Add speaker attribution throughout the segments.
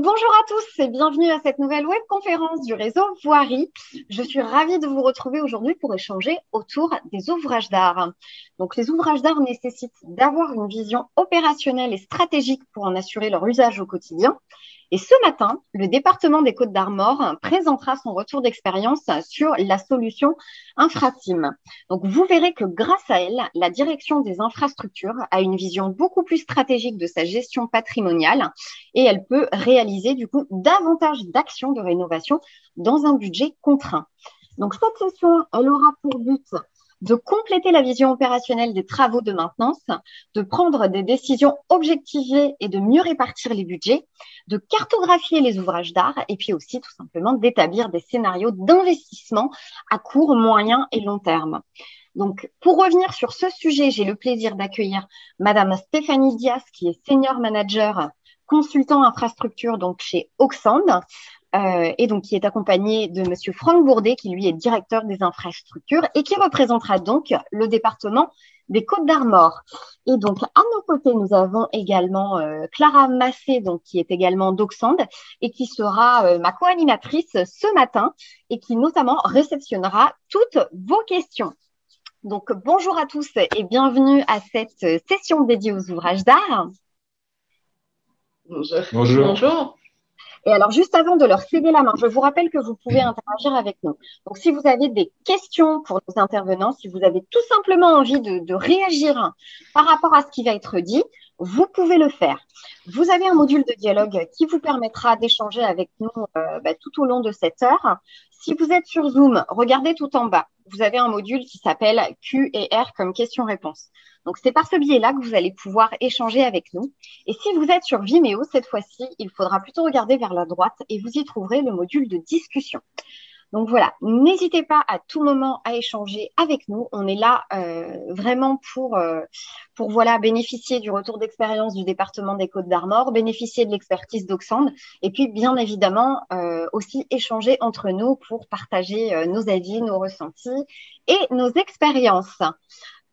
Speaker 1: Bonjour à tous et bienvenue à cette nouvelle webconférence du réseau Voirie. Je suis ravie de vous retrouver aujourd'hui pour échanger autour des ouvrages d'art. Donc, les ouvrages d'art nécessitent d'avoir une vision opérationnelle et stratégique pour en assurer leur usage au quotidien. Et ce matin, le département des Côtes d'Armor présentera son retour d'expérience sur la solution Infrasim. Donc, vous verrez que grâce à elle, la direction des infrastructures a une vision beaucoup plus stratégique de sa gestion patrimoniale et elle peut réaliser du coup davantage d'actions de rénovation dans un budget contraint. Donc, cette session, elle aura pour but de compléter la vision opérationnelle des travaux de maintenance, de prendre des décisions objectivées et de mieux répartir les budgets, de cartographier les ouvrages d'art et puis aussi tout simplement d'établir des scénarios d'investissement à court, moyen et long terme. Donc, pour revenir sur ce sujet, j'ai le plaisir d'accueillir Madame Stéphanie Diaz, qui est senior manager consultant infrastructure donc chez Auxand, et donc qui est accompagné de Monsieur Franck Bourdet, qui lui est directeur des infrastructures et qui représentera donc le département des Côtes d'Armor. Et donc à nos côtés, nous avons également Clara Massé, donc qui est également d'Auxand et qui sera ma co-animatrice ce matin et qui notamment réceptionnera toutes vos questions. Donc bonjour à tous et bienvenue à cette session dédiée aux ouvrages d'art.
Speaker 2: Bonjour.
Speaker 3: Bonjour.
Speaker 1: Et alors, juste avant de leur céder la main, je vous rappelle que vous pouvez interagir avec nous. Donc, si vous avez des questions pour nos intervenants, si vous avez tout simplement envie de réagir par rapport à ce qui va être dit, vous pouvez le faire. Vous avez un module de dialogue qui vous permettra d'échanger avec nous tout au long de cette heure. Si vous êtes sur Zoom, regardez tout en bas. Vous avez un module qui s'appelle Q et R comme question-réponse. Donc, c'est par ce biais-là que vous allez pouvoir échanger avec nous. Et si vous êtes sur Vimeo, cette fois-ci, il faudra plutôt regarder vers la droite et vous y trouverez le module de discussion. Donc voilà, n'hésitez pas à tout moment à échanger avec nous. On est là vraiment pour voilà, bénéficier du retour d'expérience du département des Côtes d'Armor, bénéficier de l'expertise d'Auxand et puis bien évidemment aussi échanger entre nous pour partager nos avis, nos ressentis et nos expériences.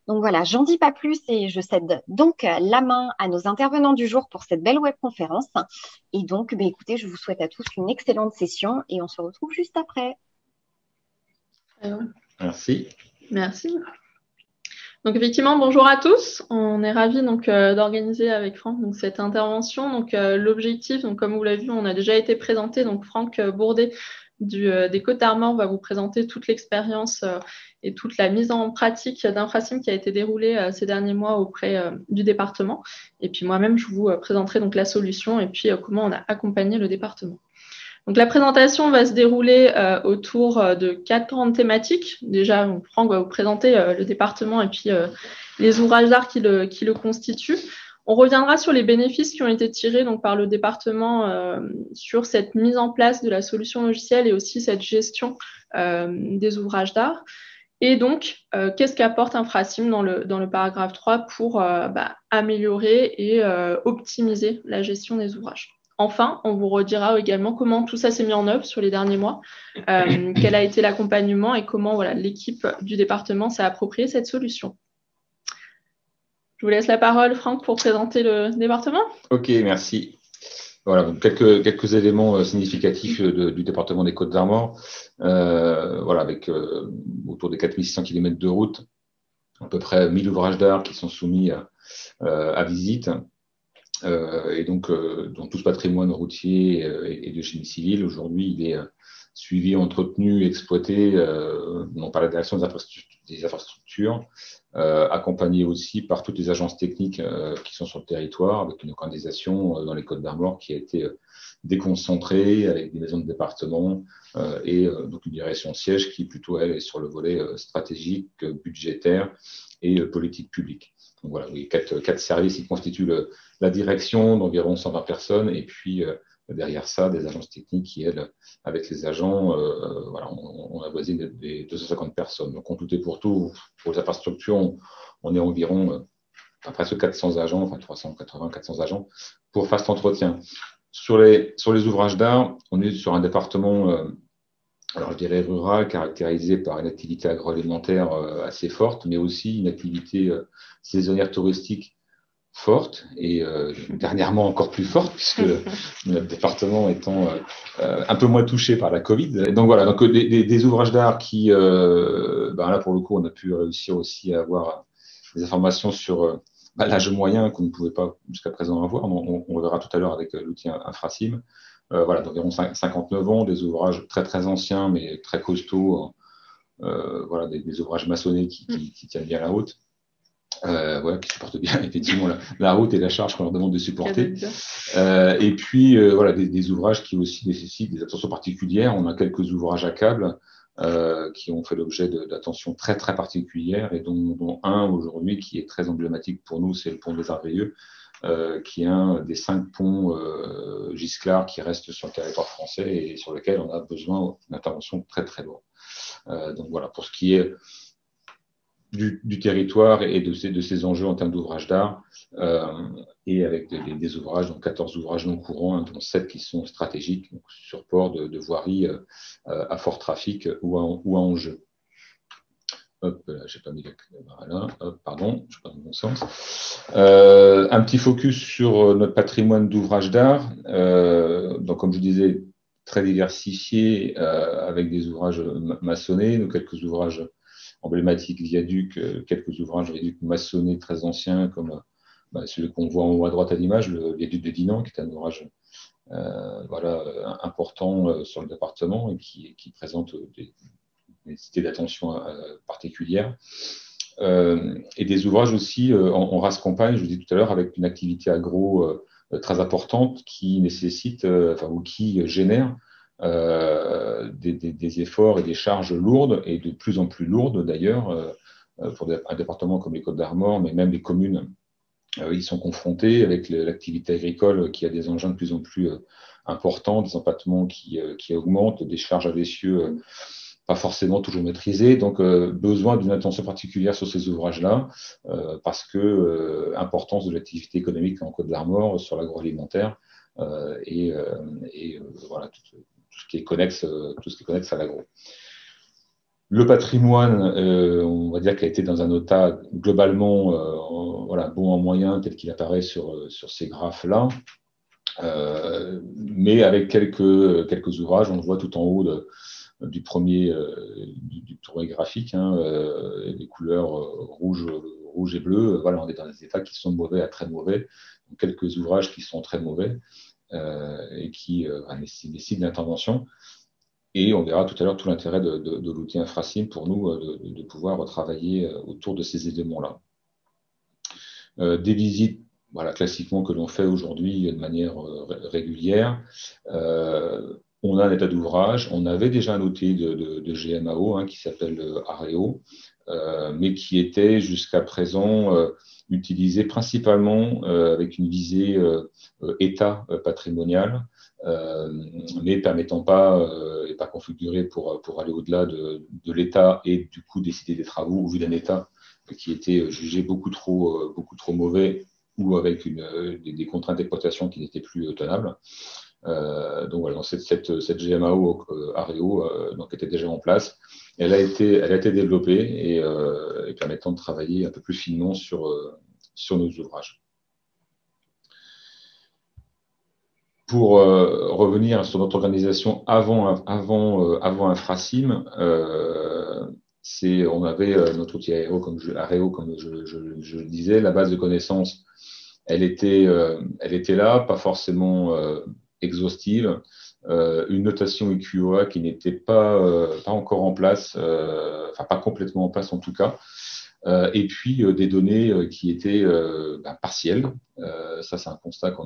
Speaker 1: Donc voilà, j'en dis pas plus et je cède donc la main à nos intervenants du jour pour cette belle webconférence. Et donc, écoutez, je vous souhaite à tous une excellente session et on se retrouve juste après.
Speaker 3: Merci.
Speaker 2: Merci. Donc effectivement, bonjour à tous. On est ravis d'organiser avec Franck cette intervention. Donc l'objectif, comme vous l'avez vu, on a déjà été présenté. Donc Franck Bourdet des Côtes d'Armor va vous présenter toute l'expérience et toute la mise en pratique d'Infrasim qui a été déroulée ces derniers mois auprès du département. Et puis moi-même, je vous présenterai donc la solution et puis comment on a accompagné le département. Donc la présentation va se dérouler autour de 4 grandes thématiques. Déjà, Franck va vous présenter le département et puis les ouvrages d'art qui le constituent. On reviendra sur les bénéfices qui ont été tirés par le département sur cette mise en place de la solution logicielle et aussi cette gestion des ouvrages d'art. Et donc, qu'est-ce qu'apporte Infrasim dans le paragraphe 3 pour améliorer et optimiser la gestion des ouvrages. Enfin, on vous redira également comment tout ça s'est mis en œuvre sur les derniers mois, quel a été l'accompagnement et comment l'équipe du département s'est appropriée cette solution. Je vous laisse la parole, Franck, pour présenter le département.
Speaker 3: Ok, merci. Voilà, donc quelques éléments significatifs du département des Côtes d'Armor. Voilà, avec autour des 4600 km de route, à peu près 1000 ouvrages d'art qui sont soumis à visite. Et donc, dans tout ce patrimoine routier et de génie civil, aujourd'hui, il est suivi, entretenu, exploité, non par la direction des infrastructures, accompagné aussi par toutes les agences techniques qui sont sur le territoire, avec une organisation dans les Côtes d'Armor qui a été déconcentrée, avec des maisons de département et donc une direction siège qui plutôt, elle, est sur le volet stratégique, budgétaire et politique publique. Donc voilà, oui, quatre services qui constituent la direction d'environ 120 personnes et puis derrière ça, des agences techniques qui, elles, avec les agents, voilà, on avoisine des 250 personnes. Donc, en tout et pour tout, pour les infrastructures, on est environ presque 400 agents, enfin 380, 400 agents pour Fast Entretien. Sur les ouvrages d'art, on est sur un département, alors je dirais rural, caractérisé par une activité agroalimentaire assez forte, mais aussi une activité saisonnière touristique forte et dernièrement encore plus forte puisque notre département étant un peu moins touché par la Covid. Et donc voilà, donc des ouvrages d'art qui, là pour le coup, on a pu réussir aussi à avoir des informations sur l'âge moyen qu'on ne pouvait pas jusqu'à présent avoir. On verra tout à l'heure avec l'outil Infrasim. Voilà, d'environ 59 ans, des ouvrages très très anciens mais très costauds. Voilà, des ouvrages maçonnés qui tiennent bien la route. Qui supportent bien effectivement la route et la charge qu'on leur demande de supporter. Et puis voilà, des ouvrages qui aussi nécessitent des attentions particulières. On a quelques ouvrages à câble qui ont fait l'objet d'attentions très très particulières et dont un aujourd'hui qui est très emblématique pour nous, c'est le pont des Arveilleux, qui est un des 5 ponts Gisclar qui restent sur le territoire français et sur lequel on a besoin d'une intervention très très lourde. Donc voilà, pour ce qui est du territoire et de ces enjeux en termes d'ouvrages d'art, et avec des ouvrages, donc 14 ouvrages non courants, dont 7 qui sont stratégiques, donc sur port de voirie à fort trafic ou à enjeu. Hop, là, j'ai pas mis la clé. Voilà, hop, pardon, je suis pas dans le bon sens. Un petit focus sur notre patrimoine d'ouvrages d'art. Donc, comme je disais, très diversifié, avec des ouvrages maçonnés, donc quelques ouvrages emblématiques viaducs, quelques ouvrages viaducs maçonnés très anciens, comme celui qu'on voit en haut à droite à l'image, le viaduc de Dinan, qui est un ouvrage important sur le département et qui présente des nécessités d'attention particulière. Et des ouvrages aussi en race campagne, je vous dis tout à l'heure, avec une activité agro très importante qui nécessite, ou qui génère des efforts et des charges lourdes, et de plus en plus lourdes d'ailleurs, pour un département comme les Côtes-d'Armor, mais même les communes. Ils sont confrontés avec l'activité agricole qui a des engins de plus en plus importants, des empattements qui augmentent, des charges à l'essieu pas forcément toujours maîtrisées. Donc, besoin d'une attention particulière sur ces ouvrages-là, parce que importance de l'activité économique en Côtes-d'Armor sur l'agroalimentaire et voilà, tout ce qui est connexe à l'agro. Le patrimoine, on va dire qu'il a été dans un état globalement bon en moyen, tel qu'il apparaît sur ces graphes-là, mais avec quelques ouvrages. On le voit tout en haut du premier graphique, les couleurs rouge et bleu. Voilà, on est dans des états qui sont mauvais à très mauvais. Donc, quelques ouvrages qui sont très mauvais et qui nécessitent l'intervention. Et on verra tout à l'heure tout l'intérêt de l'outil Infrasim pour nous de pouvoir travailler autour de ces éléments-là. Des visites, classiquement que l'on fait aujourd'hui de manière régulière. On a un état d'ouvrage. On avait déjà un outil de GMAO qui s'appelle Areo, mais qui était jusqu'à présent utilisé principalement avec une visée état patrimonial, mais permettant pas et pas configuré pour aller au-delà de l'état et du coup décider des travaux au vu d'un état qui était jugé beaucoup trop mauvais ou avec des contraintes d'exploitation qui n'étaient plus tenables. Donc voilà, cette GMAO Areo était déjà en place. Elle a été développée et permettant de travailler un peu plus finement sur nos ouvrages. Pour revenir sur notre organisation avant Infrasim, on avait notre outil Areo, comme je le disais. La base de connaissances, elle était là, pas forcément exhaustive. Une notation EQOA qui n'était pas encore en place, pas complètement en place en tout cas. Et puis des données qui étaient partielles. Ça, c'est un constat que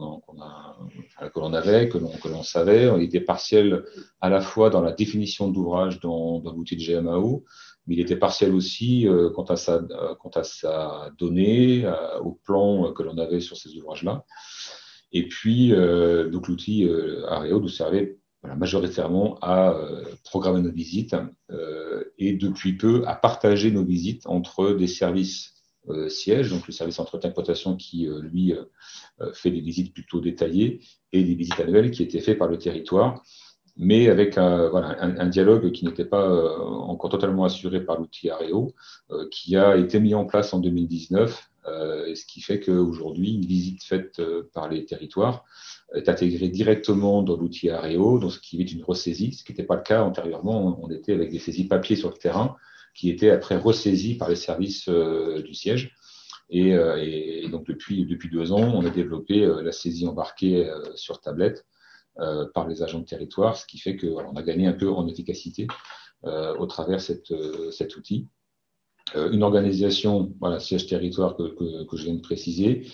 Speaker 3: l'on avait, que l'on savait. Il était partiel à la fois dans la définition d'ouvrage dans l'outil de GMAO, mais il était partiel aussi quant à sa donnée, au plan que l'on avait sur ces ouvrages-là. Et puis, donc l'outil Areo nous servait majoritairement à programmer nos visites et depuis peu à partager nos visites entre des services sièges, donc le service entretien exploitation qui, lui, fait des visites plutôt détaillées et des visites annuelles qui étaient faites par le territoire, mais avec un dialogue qui n'était pas encore totalement assuré par l'outil Areo, qui a été mis en place en 2019 Ce qui fait qu'aujourd'hui, une visite faite par les territoires est intégrée directement dans l'outil Aréo, donc ce qui est une ressaisie, ce qui n'était pas le cas antérieurement. On était avec des saisies papier sur le terrain qui étaient après ressaisies par les services du siège. Et donc depuis 2 ans, on a développé la saisie embarquée sur tablette par les agents de territoire, ce qui fait qu'on a gagné un peu en efficacité au travers cet outil. Une organisation, voilà, siège territoire que je viens de préciser,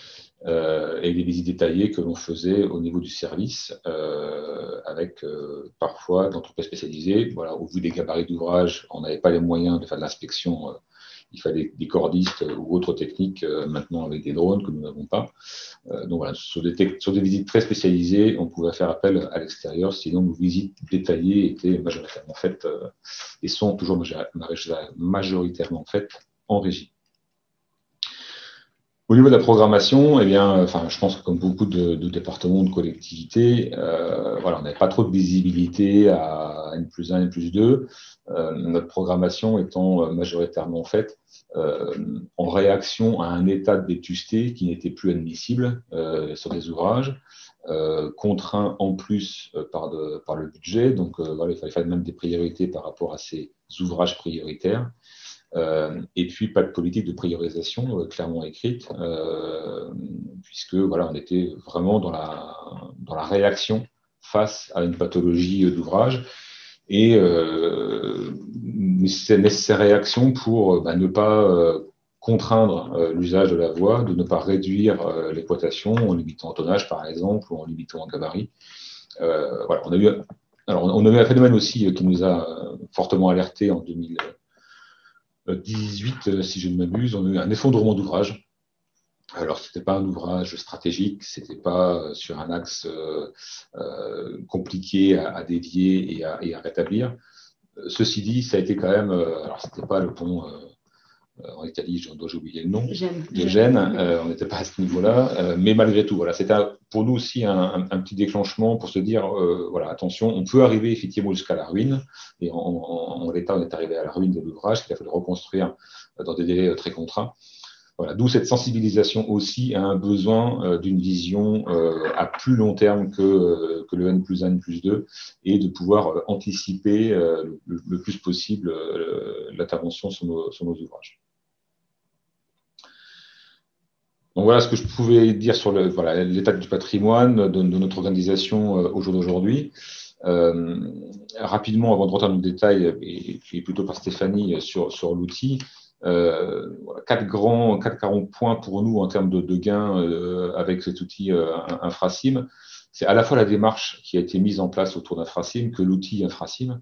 Speaker 3: et des visites détaillées que l'on faisait au niveau du service, avec parfois d'entreprises spécialisées. Voilà, au vu des gabarits d'ouvrage, on n'avait pas les moyens de faire de l'inspection. Il fallait des cordistes ou autres techniques, maintenant avec des drones que nous n'avons pas. Donc voilà, sur des visites très spécialisées, on pouvait faire appel à l'extérieur, sinon nos visites détaillées étaient majoritairement faites et sont toujours majoritairement faites en régie. Au niveau de la programmation, eh bien, je pense que comme beaucoup de départements, de collectivités, voilà, on n'avait pas trop de visibilité à N+1, N+2. Notre programmation étant majoritairement faite en réaction à un état de vétusté qui n'était plus admissible sur des ouvrages, contraint en plus par le budget. Donc, voilà, il fallait même des priorités par rapport à ces ouvrages prioritaires. Et puis pas de politique de priorisation clairement écrite, puisque voilà, on était vraiment dans la réaction face à une pathologie d'ouvrage et ces réactions pour ne pas contraindre l'usage de la voie, de ne pas réduire l'exploitation en limitant en tonnage par exemple ou en limitant en gabarit. Voilà, on a eu un phénomène aussi qui nous a fortement alerté en 2018, si je ne m'abuse, on a eu un effondrement d'ouvrage. Alors, c'était pas un ouvrage stratégique, c'était pas sur un axe compliqué à dévier et à rétablir. Ceci dit, ça a été quand même, alors c'était pas le pont en Italie, j'ai oublié le nom, de Gênes, on n'était pas à ce niveau-là, mais malgré tout, voilà, c'était pour nous aussi un petit déclenchement pour se dire, voilà, attention, on peut arriver effectivement jusqu'à la ruine, et en l'état, on est arrivé à la ruine de l'ouvrage, qu'il a fallu reconstruire dans des délais très contraints. Voilà, d'où cette sensibilisation aussi à un besoin d'une vision à plus long terme que le N+1, N+2 et de pouvoir anticiper le plus possible l'intervention sur nos ouvrages. Donc voilà ce que je pouvais dire sur l'état du patrimoine de notre organisation au jour d'aujourd'hui. Rapidement, avant de rentrer dans le détail, et puis plutôt par Stéphanie sur l'outil, 4 grands points pour nous en termes de gains avec cet outil Infrasim. C'est à la fois la démarche qui a été mise en place autour d'Infrasim que l'outil Infrasim,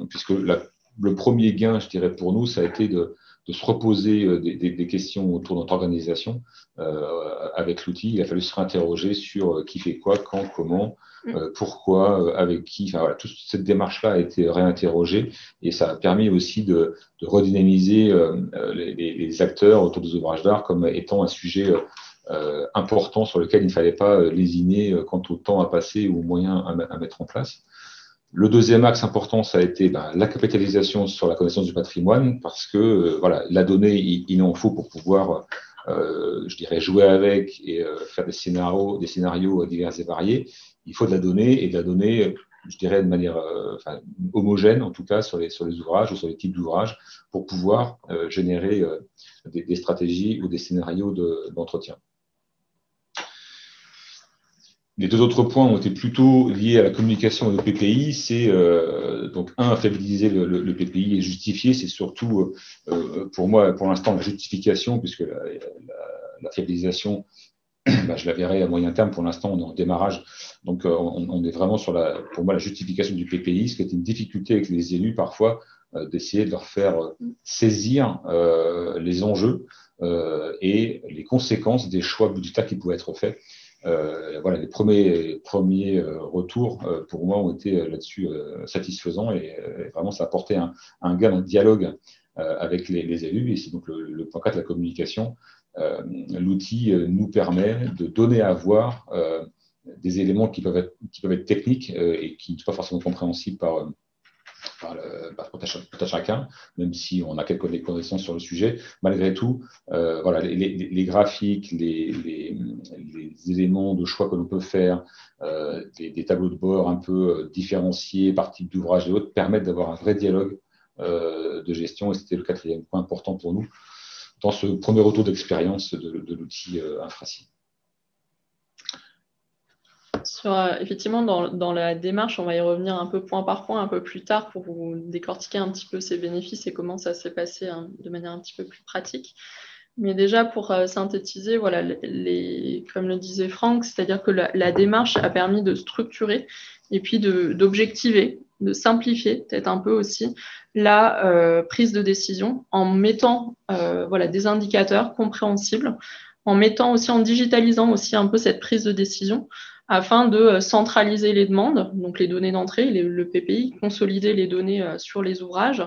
Speaker 3: puisque le premier gain, je dirais, pour nous, ça a été de se reposer des questions autour de notre organisation avec l'outil. Il a fallu se réinterroger sur qui fait quoi, quand, comment, pourquoi, avec qui. Enfin, voilà, toute cette démarche-là a été réinterrogée et ça a permis aussi de redynamiser les acteurs autour des ouvrages d'art comme étant un sujet important sur lequel il ne fallait pas lésiner quant au temps à passer ou aux moyens à mettre en place. Le deuxième axe important, ça a été la capitalisation sur la connaissance du patrimoine, parce que voilà, la donnée, il en faut pour pouvoir, je dirais, jouer avec et faire des scénarios divers et variés. Il faut de la donnée, et de la donnée, je dirais, de manière homogène, en tout cas, sur les ouvrages ou sur les types d'ouvrages, pour pouvoir générer des stratégies ou des scénarios d'entretien. Les deux autres points ont été plutôt liés à la communication et au PPI. C'est donc fiabiliser le PPI et justifier. C'est surtout pour moi, pour l'instant, la justification, puisque la fiabilisation, je la verrai à moyen terme. Pour l'instant, on est en démarrage. Donc, on est vraiment sur pour moi, la justification du PPI, ce qui est une difficulté avec les élus parfois, d'essayer de leur faire saisir les enjeux et les conséquences des choix budgétaires qui pouvaient être faits. Voilà, les premiers retours pour moi ont été là-dessus satisfaisants et vraiment ça a apporté un gain dans le dialogue avec les élus. Et c'est donc le point 4, la communication. L'outil nous permet de donner à voir des éléments qui peuvent être techniques et qui ne sont pas forcément compréhensibles tout à chacun, même si on a quelques connaissances sur le sujet. Malgré tout, voilà, les graphiques, les éléments de choix que l'on peut faire, des tableaux de bord un peu différenciés par type d'ouvrage et autres, permettent d'avoir un vrai dialogue de gestion. Et c'était le quatrième point important pour nous dans ce premier retour d'expérience de l'outil Infraci.
Speaker 2: Effectivement, dans la démarche, on va y revenir un peu point par point un peu plus tard pour vous décortiquer un petit peu ces bénéfices et comment ça s'est passé de manière un petit peu plus pratique. Mais déjà, pour synthétiser, voilà, comme le disait Franck, c'est-à-dire que la démarche a permis de structurer et puis d'objectiver, de simplifier peut-être un peu aussi la prise de décision en mettant voilà, des indicateurs compréhensibles, en digitalisant aussi un peu cette prise de décision afin de centraliser les demandes, donc les données d'entrée, le PPI, consolider les données sur les ouvrages,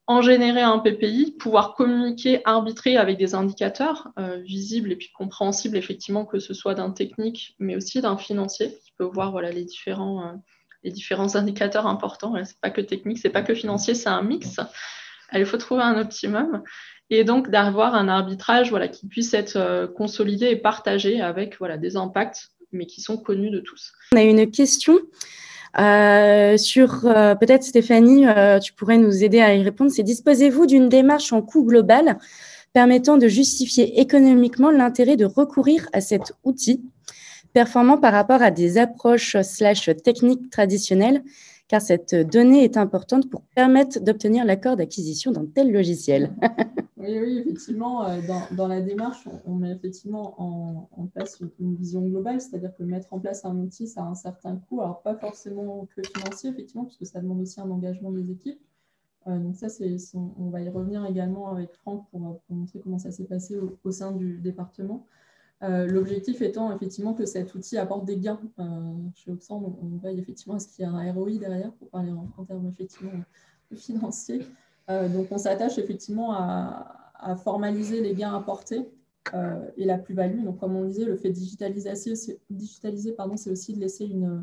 Speaker 2: en générer un PPI, pouvoir communiquer, arbitrer avec des indicateurs visibles et puis compréhensibles, effectivement, que ce soit d'un technique, mais aussi d'un financier, qui peut voir voilà, les différents indicateurs importants. C'est pas que technique, c'est pas que financier, c'est un mix. Il faut trouver un optimum. Et donc, d'avoir un arbitrage voilà, qui puisse être consolidé et partagé avec voilà, des impacts, mais qui sont connus de tous.
Speaker 4: On a une question sur, peut-être Stéphanie, tu pourrais nous aider à y répondre. C'est: disposez-vous d'une démarche en coût global permettant de justifier économiquement l'intérêt de recourir à cet outil performant par rapport à des approches / techniques traditionnelles, car cette donnée est importante pour permettre d'obtenir l'accord d'acquisition d'un tel logiciel.
Speaker 5: Oui, effectivement, dans la démarche, on met effectivement en place une vision globale, c'est-à-dire que mettre en place un outil, ça a un certain coût, alors pas forcément que financier, effectivement, puisque ça demande aussi un engagement des équipes. Donc ça, on va y revenir également avec Franck pour montrer comment ça s'est passé au sein du département. L'objectif étant effectivement que cet outil apporte des gains. Chez Oxfam, on veille effectivement à ce qu'il y ait un ROI derrière, pour parler en termes effectivement financiers. Donc, on s'attache effectivement à formaliser les gains apportés et la plus-value. Donc, comme on disait, le fait de digitaliser, c'est aussi de laisser une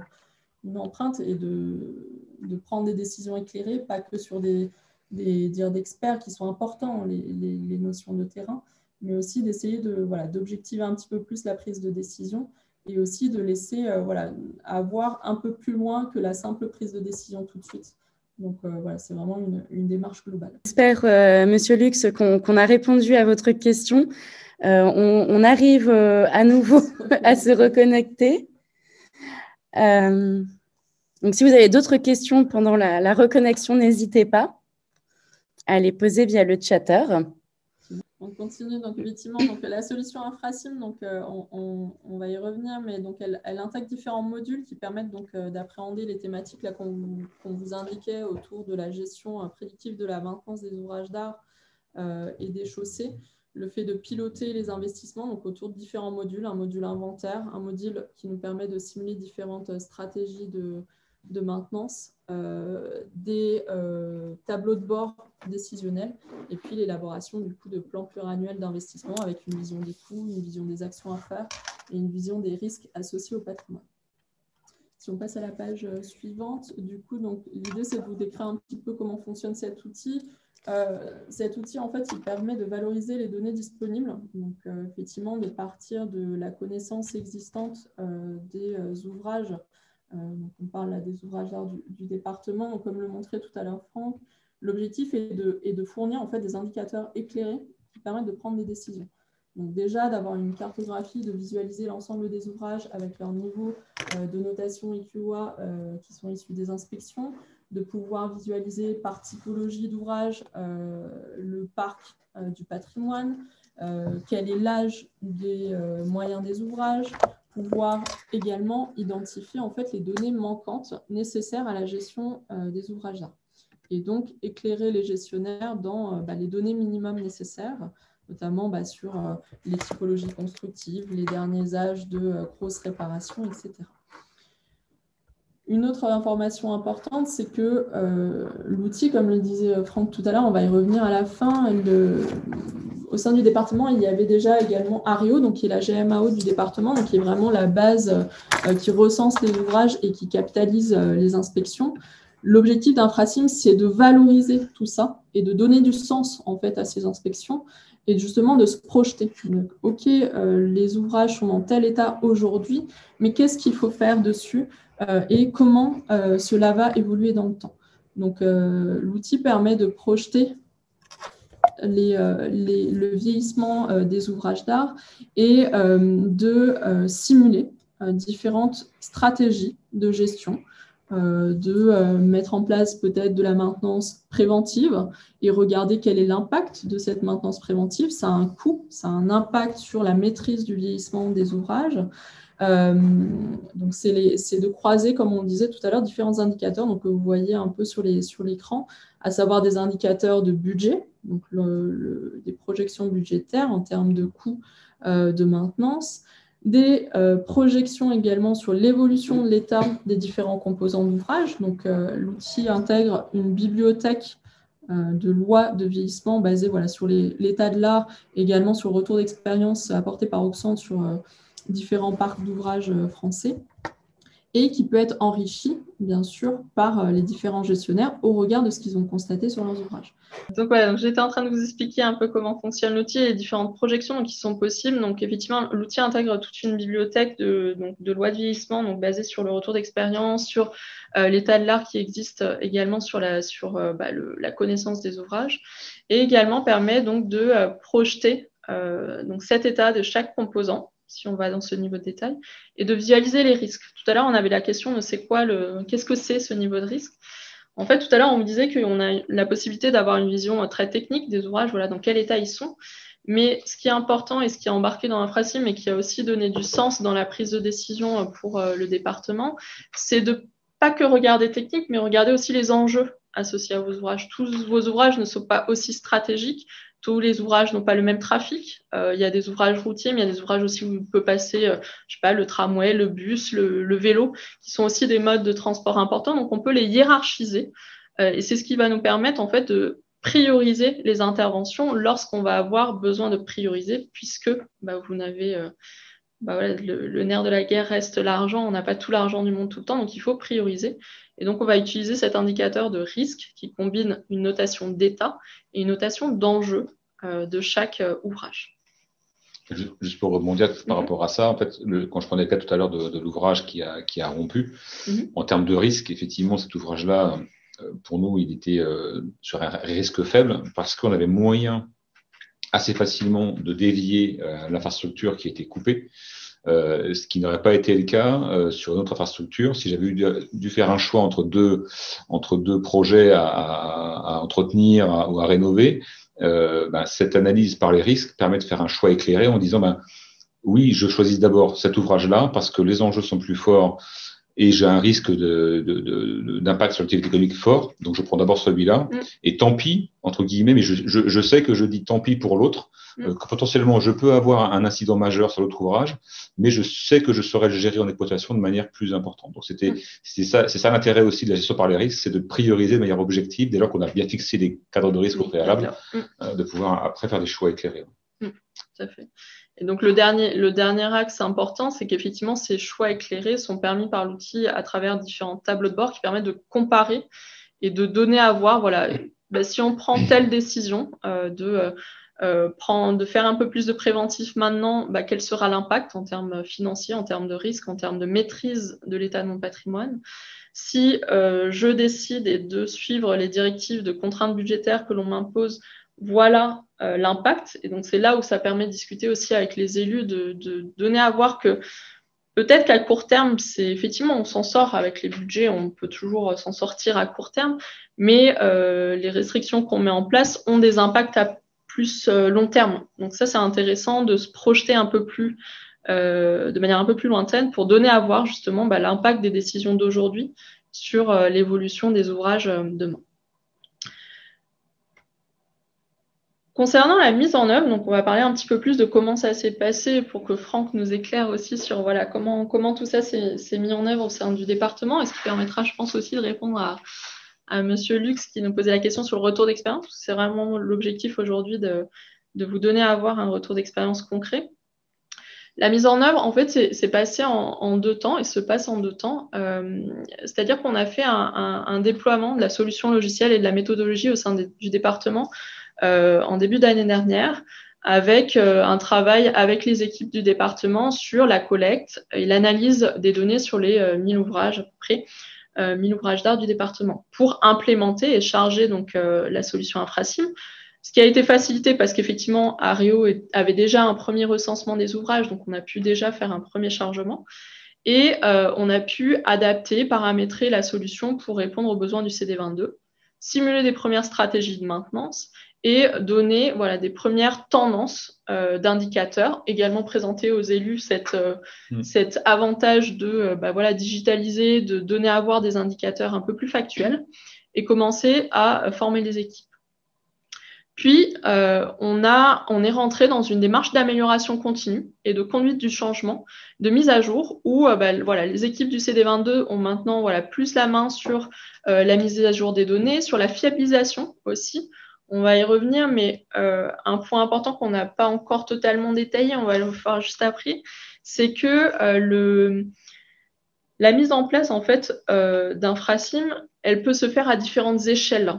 Speaker 5: empreinte et de prendre des décisions éclairées, pas que sur des dires d'experts qui sont importants, les notions de terrain, mais aussi d'essayer d'objectiver un petit peu plus la prise de décision et aussi de laisser avoir un peu plus loin que la simple prise de décision tout de suite. Donc, voilà, c'est vraiment une démarche globale.
Speaker 4: J'espère, Monsieur Lux, qu'on a répondu à votre question. On arrive à nouveau à se reconnecter. Donc, si vous avez d'autres questions pendant la reconnexion, n'hésitez pas à les poser via le chatter.
Speaker 5: On continue, donc effectivement, la solution Infrasim, donc, on va y revenir, mais donc, elle intègre différents modules qui permettent d'appréhender les thématiques qu'on vous indiquait autour de la gestion prédictive de la maintenance des ouvrages d'art et des chaussées, le fait de piloter les investissements donc, autour de différents modules, un module inventaire, un module qui nous permet de simuler différentes stratégies de maintenance, des tableaux de bord décisionnels et puis l'élaboration du coup de plans pluriannuels d'investissement avec une vision des coûts, une vision des actions à faire et une vision des risques associés au patrimoine. Si on passe à la page suivante, du coup, l'idée c'est de vous décrire un petit peu comment fonctionne cet outil. Cet outil, en fait, il permet de valoriser les données disponibles, donc effectivement de partir de la connaissance existante des ouvrages. Donc on parle là des ouvrages d'art du département. Donc, comme le montrait tout à l'heure Franck, l'objectif est de fournir en fait des indicateurs éclairés qui permettent de prendre des décisions. Donc déjà d'avoir une cartographie, de visualiser l'ensemble des ouvrages avec leur niveau de notation EQA qui sont issus des inspections, de pouvoir visualiser par typologie d'ouvrage le parc du patrimoine, quel est l'âge des moyens des ouvrages, pouvoir également identifier en fait les données manquantes nécessaires à la gestion des ouvrages d'art. Et donc éclairer les gestionnaires dans les données minimum nécessaires, notamment sur les typologies constructives, les derniers âges de grosses réparations, etc. Une autre information importante, c'est que l'outil, comme le disait Franck tout à l'heure, on va y revenir à la fin, au sein du département, il y avait déjà également ARIO, donc qui est la GMAO du département, donc qui est vraiment la base qui recense les ouvrages et qui capitalise les inspections. L'objectif d'Infrasim, c'est de valoriser tout ça et de donner du sens en fait à ces inspections et justement de se projeter. Donc, OK, les ouvrages sont dans tel état aujourd'hui, mais qu'est-ce qu'il faut faire dessus et comment cela va évoluer dans le temps. Donc, l'outil permet de projeter le vieillissement des ouvrages d'art et de simuler différentes stratégies de gestion, de mettre en place peut-être de la maintenance préventive et regarder quel est l'impact de cette maintenance préventive. Ça a un coût, ça a un impact sur la maîtrise du vieillissement des ouvrages. Donc, c'est de croiser, comme on le disait tout à l'heure, différents indicateurs donc, que vous voyez un peu sur l'écran, à savoir des indicateurs de budget, donc des projections budgétaires en termes de coûts de maintenance, des projections également sur l'évolution de l'état des différents composants d'ouvrage. Donc, l'outil intègre une bibliothèque de lois de vieillissement basée sur l'état de l'art, également sur le retour d'expérience apporté par Auxanne sur différents parcs d'ouvrages français, et qui peut être enrichi, bien sûr, par les différents gestionnaires au regard de ce qu'ils ont constaté sur leurs ouvrages.
Speaker 2: Donc, voilà, donc j'étais en train de vous expliquer un peu comment fonctionne l'outil et les différentes projections qui sont possibles. Donc, effectivement, l'outil intègre toute une bibliothèque de lois de vieillissement donc, basée sur le retour d'expérience, sur l'état de l'art qui existe également sur la connaissance des ouvrages, et également permet donc de projeter donc cet état de chaque composant, si on va dans ce niveau de détail, et de visualiser les risques. Tout à l'heure, on avait la question de qu'est-ce que c'est ce niveau de risque. En fait, tout à l'heure, on me disait qu'on a la possibilité d'avoir une vision très technique des ouvrages, dans quel état ils sont. Mais ce qui est important et ce qui est embarqué dans Infrasim et qui a aussi donné du sens dans la prise de décision pour le département, c'est de pas que regarder technique, mais regarder aussi les enjeux associés à vos ouvrages. Tous vos ouvrages ne sont pas aussi stratégiques. Tous les ouvrages n'ont pas le même trafic. Il y a des ouvrages routiers, mais il y a des ouvrages aussi où il peut passer, le tramway, le bus, le vélo, qui sont aussi des modes de transport importants. Donc, on peut les hiérarchiser. Et c'est ce qui va nous permettre, en fait, de prioriser les interventions lorsqu'on va avoir besoin de prioriser, puisque vous n'avez... le nerf de la guerre reste l'argent. On n'a pas tout l'argent du monde tout le temps, donc il faut prioriser. Et donc, on va utiliser cet indicateur de risque qui combine une notation d'état et une notation d'enjeu de chaque ouvrage.
Speaker 3: Juste pour rebondir par rapport à ça, en fait, quand je prenais le cas tout à l'heure de l'ouvrage qui a rompu, en termes de risque, effectivement, cet ouvrage-là, pour nous, il était sur un risque faible parce qu'on avait moyen assez facilement de dévier l'infrastructure qui a été coupée, ce qui n'aurait pas été le cas sur une autre infrastructure. Si j'avais dû faire un choix entre deux projets à entretenir ou à rénover, cette analyse par les risques permet de faire un choix éclairé en disant oui, je choisis d'abord cet ouvrage-là parce que les enjeux sont plus forts et j'ai un risque d'impact sur l'activité économique fort, donc je prends d'abord celui-là, et tant pis, entre guillemets, mais je sais que je dis tant pis pour l'autre, que potentiellement je peux avoir un incident majeur sur l'autre ouvrage, mais je sais que je saurais le gérer en exploitation de manière plus importante. Donc c'est ça l'intérêt aussi de la gestion par les risques, c'est de prioriser de manière objective, dès lors qu'on a bien fixé les cadres de risque au préalable, de pouvoir après faire des choix éclairés.
Speaker 2: Tout à fait. Et donc, le dernier axe important, c'est qu'effectivement, ces choix éclairés sont permis par l'outil à travers différents tableaux de bord qui permettent de comparer et de donner à voir, si on prend telle décision de faire un peu plus de préventif maintenant, quel sera l'impact en termes financiers, en termes de risque, en termes de maîtrise de l'état de mon patrimoine. Si je décide de suivre les directives de contraintes budgétaires que l'on m'impose, voilà l'impact. Et donc, c'est là où ça permet de discuter aussi avec les élus, de donner à voir que peut-être qu'à court terme, c'est effectivement, on s'en sort avec les budgets, on peut toujours s'en sortir à court terme, mais les restrictions qu'on met en place ont des impacts à plus long terme. Donc ça, c'est intéressant de se projeter un peu plus, de manière un peu plus lointaine pour donner à voir justement l'impact des décisions d'aujourd'hui sur l'évolution des ouvrages demain. Concernant la mise en œuvre, donc on va parler un petit peu plus de comment ça s'est passé pour que Franck nous éclaire aussi sur comment tout ça s'est mis en œuvre au sein du département, et ce qui permettra, je pense, aussi de répondre à Monsieur Lux qui nous posait la question sur le retour d'expérience. C'est vraiment l'objectif aujourd'hui de vous donner à avoir un retour d'expérience concret. La mise en œuvre, en fait, c'est passé en 2 temps et se passe en 2 temps. C'est-à-dire qu'on a fait un déploiement de la solution logicielle et de la méthodologie au sein du département en début d'année dernière, avec un travail avec les équipes du département sur la collecte et l'analyse des données sur les 1000 ouvrages à peu près, 1000 ouvrages d'art du département, pour implémenter et charger donc la solution Infrasim. Ce qui a été facilité parce qu'effectivement, Aréo avait déjà un premier recensement des ouvrages, donc on a pu déjà faire un premier chargement. Et on a pu adapter, paramétrer la solution pour répondre aux besoins du CD22, simuler des premières stratégies de maintenance et donner des premières tendances d'indicateurs, également présenter aux élus cet avantage de digitaliser, de donner à voir des indicateurs un peu plus factuels et commencer à former les équipes. Puis, on est rentré dans une démarche d'amélioration continue et de conduite du changement, de mise à jour, où les équipes du CD22 ont maintenant plus la main sur la mise à jour des données, sur la fiabilisation aussi. On va y revenir, mais un point important qu'on n'a pas encore totalement détaillé, on va le faire juste après, c'est que la mise en place en fait d'Infrasim, elle peut se faire à différentes échelles.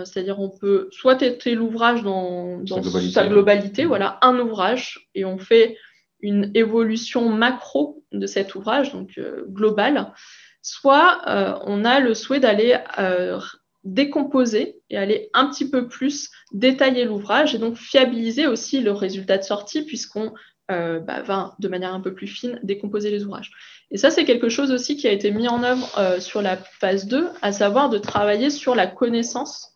Speaker 2: C'est-à-dire on peut soit traiter l'ouvrage dans sa globalité, un ouvrage, et on fait une évolution macro de cet ouvrage, donc global, soit on a le souhait d'aller décomposer et aller un petit peu plus détailler l'ouvrage et donc fiabiliser aussi le résultat de sortie puisqu'on va de manière un peu plus fine décomposer les ouvrages. Et ça, c'est quelque chose aussi qui a été mis en œuvre sur la phase 2, à savoir de travailler sur la connaissance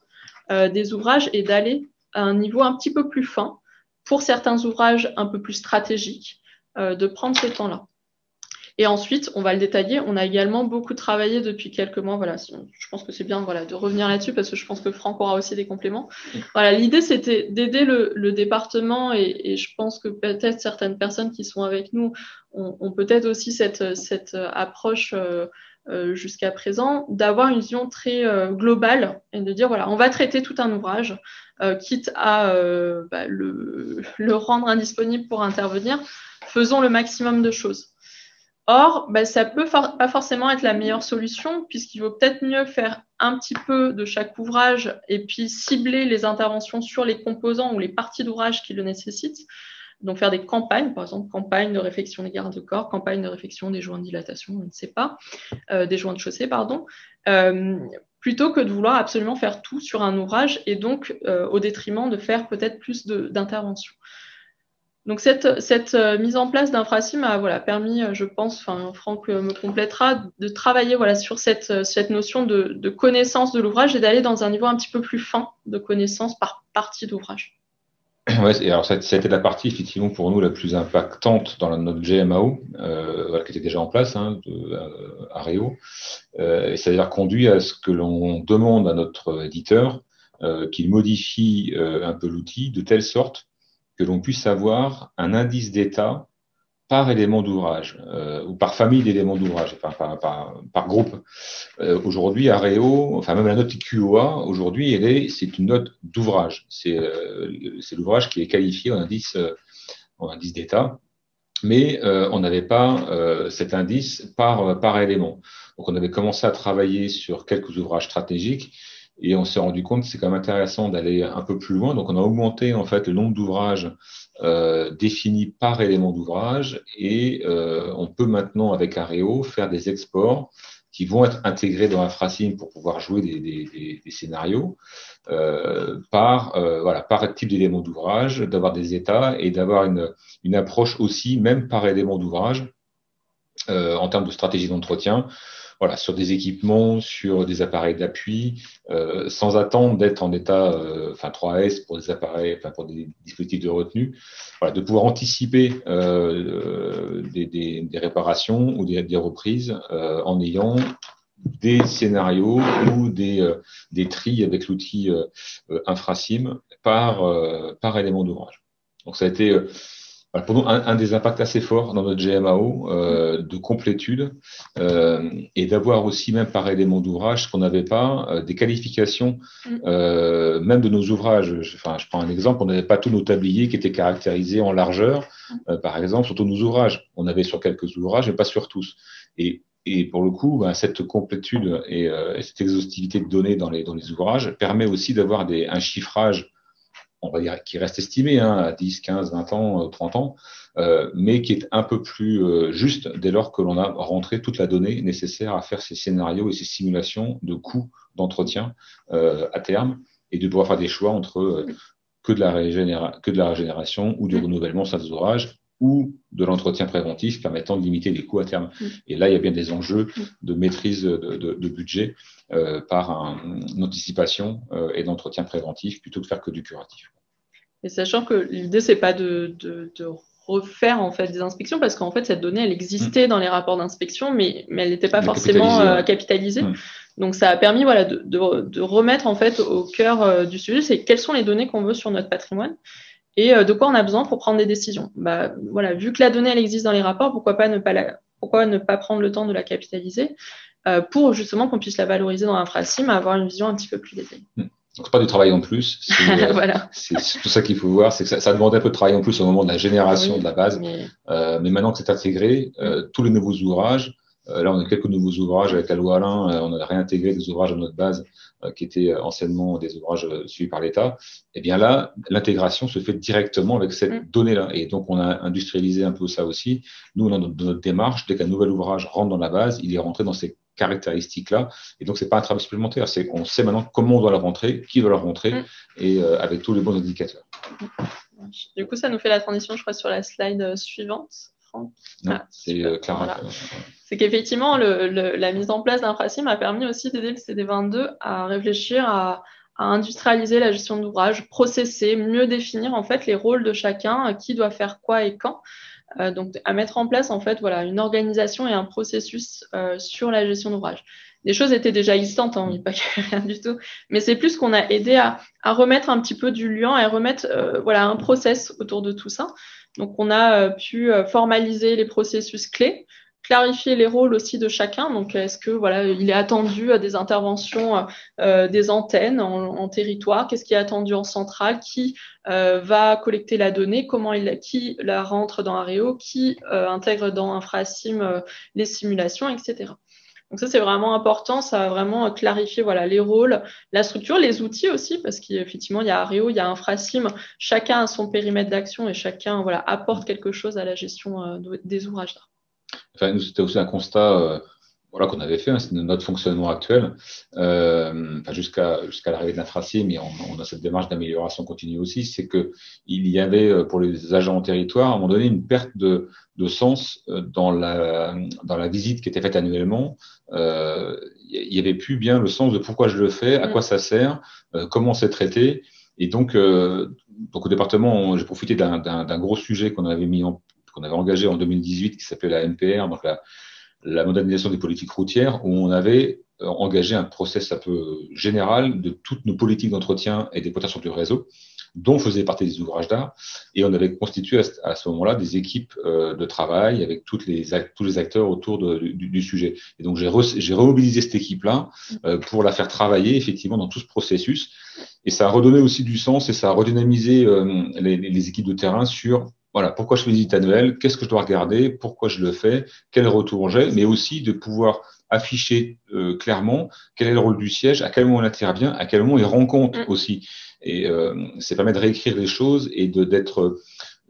Speaker 2: des ouvrages et d'aller à un niveau un petit peu plus fin pour certains ouvrages un peu plus stratégiques, de prendre ce temps-là. Et ensuite, on va le détailler. On a également beaucoup travaillé depuis quelques mois. Je pense que c'est bien de revenir là-dessus parce que je pense que Franck aura aussi des compléments. L'idée, c'était d'aider le département et je pense que peut-être certaines personnes qui sont avec nous ont peut-être aussi cette approche jusqu'à présent, d'avoir une vision très globale et de dire on va traiter tout un ouvrage, quitte à le rendre indisponible pour intervenir. Faisons le maximum de choses. Or, ça peut pas forcément être la meilleure solution, puisqu'il vaut peut-être mieux faire un petit peu de chaque ouvrage et puis cibler les interventions sur les composants ou les parties d'ouvrage qui le nécessitent. Donc, faire des campagnes, par exemple, campagne de réfection des garde-corps, campagne de réfection des joints de dilatation, je ne sais pas, des joints de chaussée, pardon, plutôt que de vouloir absolument faire tout sur un ouvrage et donc au détriment de faire peut-être plus d'interventions. Donc, cette mise en place d'Infrasim a permis, je pense, Franck me complétera, de travailler sur cette notion de connaissance de l'ouvrage et d'aller dans un niveau un petit peu plus fin de connaissance par partie d'ouvrage.
Speaker 3: Ouais, et alors ça a été la partie effectivement pour nous la plus impactante dans notre GMAO, qui était déjà en place, Aréo, et c'est-à-dire conduit à ce que l'on demande à notre éditeur qu'il modifie un peu l'outil de telle sorte que l'on puisse avoir un indice d'état par élément d'ouvrage ou par famille d'éléments d'ouvrage, par groupe. Aujourd'hui, Aréo, même la note QOA, aujourd'hui, c'est une note d'ouvrage. C'est l'ouvrage qui est qualifié en indice d'état, mais on n'avait pas cet indice par élément. Donc, on avait commencé à travailler sur quelques ouvrages stratégiques. Et on s'est rendu compte que c'est quand même intéressant d'aller un peu plus loin. Donc, on a augmenté en fait le nombre d'ouvrages définis par élément d'ouvrage et on peut maintenant avec Aréo faire des exports qui vont être intégrés dans Infrasim pour pouvoir jouer des scénarios par type d'élément d'ouvrage, d'avoir des états et d'avoir une approche aussi même par élément d'ouvrage en termes de stratégie d'entretien. Sur des équipements, sur des appareils d'appui, sans attendre d'être en état 3S pour des appareils, pour des dispositifs de retenue, de pouvoir anticiper des réparations ou des reprises en ayant des scénarios ou des tris avec l'outil Infrasim par élément d'ouvrage. Donc ça a été Voilà, pour nous, un des impacts assez forts dans notre GMAO de complétude et d'avoir aussi, même par élément d'ouvrage, ce qu'on n'avait pas, des qualifications, même de nos ouvrages. Je prends un exemple, on n'avait pas tous nos tabliers qui étaient caractérisés en largeur, par exemple, sur tous nos ouvrages. On avait sur quelques ouvrages, mais pas sur tous. Et pour le coup, cette complétude et cette exhaustivité de données dans les ouvrages permet aussi d'avoir un chiffrage, on va dire, qui reste estimé à 10, 15, 20 ans, 30 ans, mais qui est un peu plus juste dès lors que l'on a rentré toute la donnée nécessaire à faire ces scénarios et ces simulations de coûts d'entretien à terme, et de pouvoir faire des choix entre que de la régénération ou du renouvellement sur des ouvrages, ou de l'entretien préventif permettant de limiter les coûts à terme. Et là, il y a bien des enjeux de maîtrise de budget par une anticipation et d'entretien préventif plutôt que de faire que du curatif.
Speaker 2: Et sachant que l'idée, c'est pas de refaire en fait des inspections, parce qu'en fait cette donnée elle existait dans les rapports d'inspection, mais elle n'était pas forcément capitalisée. Donc ça a permis de remettre en fait au cœur du sujet, c'est quelles sont les données qu'on veut sur notre patrimoine et de quoi on a besoin pour prendre des décisions. Vu que la donnée elle existe dans les rapports, pourquoi ne pas prendre le temps de la capitaliser pour justement qu'on puisse la valoriser dans l'Infrasim, avoir une vision un petit peu plus détaillée.
Speaker 3: Donc, c'est pas du travail en plus. C'est tout ça qu'il faut voir, c'est que ça demande un peu de travail en plus au moment de la génération de la base. Mais maintenant que c'est intégré, tous les nouveaux ouvrages, là on a quelques nouveaux ouvrages avec la loi Alain, on a réintégré des ouvrages à notre base qui étaient anciennement des ouvrages suivis par l'État. Et bien là, l'intégration se fait directement avec cette donnée-là. Et donc on a industrialisé un peu ça aussi. Nous, dans notre démarche, dès qu'un nouvel ouvrage rentre dans la base, il est rentré dans ces caractéristiques-là. Et donc, c'est pas un travail supplémentaire. C'est on sait maintenant comment on doit la rentrer, qui doit la rentrer, et avec tous les bons indicateurs.
Speaker 2: Du coup, ça nous fait la transition, je crois, sur la slide suivante. Franck.
Speaker 3: C'est Clara.
Speaker 2: Voilà. C'est qu'effectivement, la mise en place d'Infrasim a permis aussi d'aider le CD22 à réfléchir à industrialiser la gestion d'ouvrage, processer, mieux définir en fait les rôles de chacun, qui doit faire quoi et quand. Donc, à mettre en place en fait une organisation et un processus sur la gestion d'ouvrage. Les choses étaient déjà existantes, on ne dit pas qu'il n'y a rien du tout, mais c'est plus qu'on a aidé à remettre un petit peu du lien et à remettre un process autour de tout ça. Donc, on a pu formaliser les processus clés, clarifier les rôles aussi de chacun. Donc, est-ce que il est attendu à des interventions des antennes en territoire? Qu'est-ce qui est attendu en centrale? Qui va collecter la donnée? Qui la rentre dans Areo? Qui intègre dans Infrasim les simulations, etc. Donc ça, c'est vraiment important. Ça a vraiment clarifié les rôles, la structure, les outils aussi, parce qu'effectivement, il y a Areo, il y a Infrasim. Chacun a son périmètre d'action et chacun apporte quelque chose à la gestion des ouvrages d'art.
Speaker 3: Enfin, nous, c'était aussi un constat qu'on avait fait, c'est notre fonctionnement actuel, jusqu'à l'arrivée de l'Infrasim, mais on a cette démarche d'amélioration continue aussi, c'est que il y avait pour les agents en territoire, à un moment donné, une perte de sens dans la visite qui était faite annuellement. Il y avait plus bien le sens de pourquoi je le fais, à quoi ça sert, comment c'est traité. Et donc au département, j'ai profité d'un gros sujet qu'on avait engagé en 2018 qui s'appelait la MPR, donc la modernisation des politiques routières, où on avait engagé un process un peu général de toutes nos politiques d'entretien et d'exploitation du réseau, dont faisaient partie des ouvrages d'art. Et on avait constitué à ce moment-là des équipes de travail avec tous les acteurs autour du sujet. Et donc, j'ai remobilisé cette équipe-là pour la faire travailler effectivement dans tout ce processus. Et ça a redonné aussi du sens et ça a redynamisé les équipes de terrain sur pourquoi je fais des visites annuelles, qu'est-ce que je dois regarder, pourquoi je le fais, quel retour j'ai, mais aussi de pouvoir afficher clairement quel est le rôle du siège, à quel moment il intervient, à quel moment il rend compte aussi. Et ça permet de réécrire les choses et d'être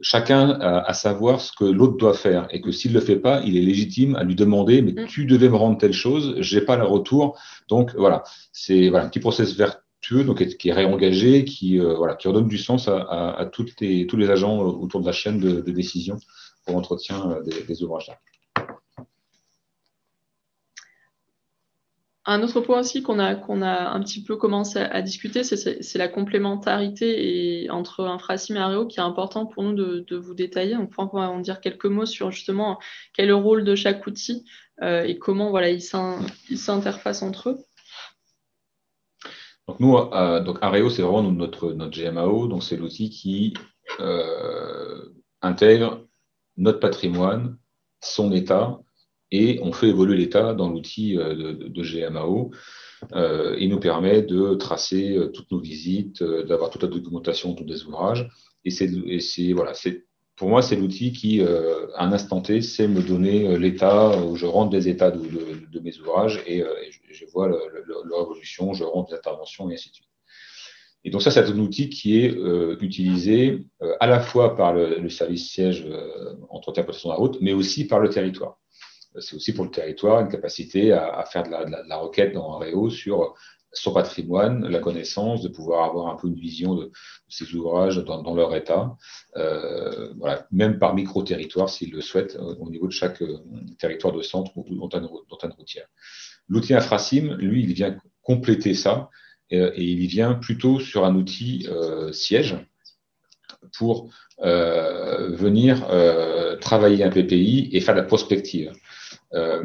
Speaker 3: chacun à savoir ce que l'autre doit faire et que s'il le fait pas, il est légitime à lui demander mais tu devais me rendre telle chose, j'ai pas le retour. Donc c'est un petit process vertueux donc qui est réengagé, qui redonne du sens à tous les agents autour de la chaîne de décision pour l'entretien des ouvrages d'art.
Speaker 2: Un autre point aussi qu'on a un petit peu commencé à discuter, c'est la complémentarité entre Infrasim et Areo qui est important pour nous de vous détailler. Donc, on va en dire quelques mots sur justement quel est le rôle de chaque outil et comment ils s'interfacent entre eux.
Speaker 3: Donc nous, Areo, c'est vraiment notre GMAO, donc c'est l'outil qui intègre notre patrimoine, son état, et on fait évoluer l'état dans l'outil de GMAO. Il nous permet de tracer toutes nos visites, d'avoir toute la documentation autour des ouvrages. Pour moi, c'est l'outil qui, à un instant T, sait me donner l'état où je rentre des états de mes ouvrages et je vois leur évolution, je rentre des interventions et ainsi de suite. Et donc ça, c'est un outil qui est utilisé à la fois par le service siège entretien protection de la route, mais aussi par le territoire. C'est aussi pour le territoire une capacité à faire de la requête dans Réo sur son patrimoine, la connaissance, de pouvoir avoir un peu une vision de ces ouvrages dans leur état, voilà, même par micro-territoire s'ils le souhaitent, au niveau de chaque territoire de centre ou montagne routière. L'outil Infrasim, lui, il vient compléter ça et il vient plutôt sur un outil siège pour venir travailler un PPI et faire de la prospective.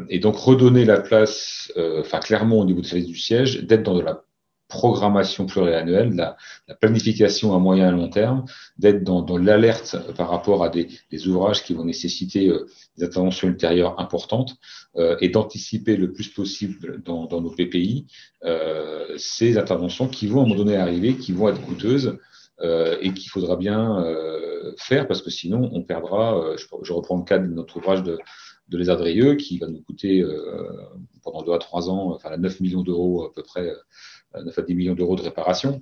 Speaker 3: Et donc redonner la place, clairement au niveau du service du siège, d'être dans de la programmation pluriannuelle, de la planification à moyen et à long terme, d'être dans l'alerte par rapport à des ouvrages qui vont nécessiter des interventions ultérieures importantes et d'anticiper le plus possible dans nos PPI ces interventions qui vont à un moment donné arriver, qui vont être coûteuses et qu'il faudra bien faire parce que sinon on perdra, je reprends le cas de notre ouvrage de Les Adrieux, qui va nous coûter pendant 2 à 3 ans, 9 millions d'euros à peu près, 9 à 10 millions d'euros de réparation,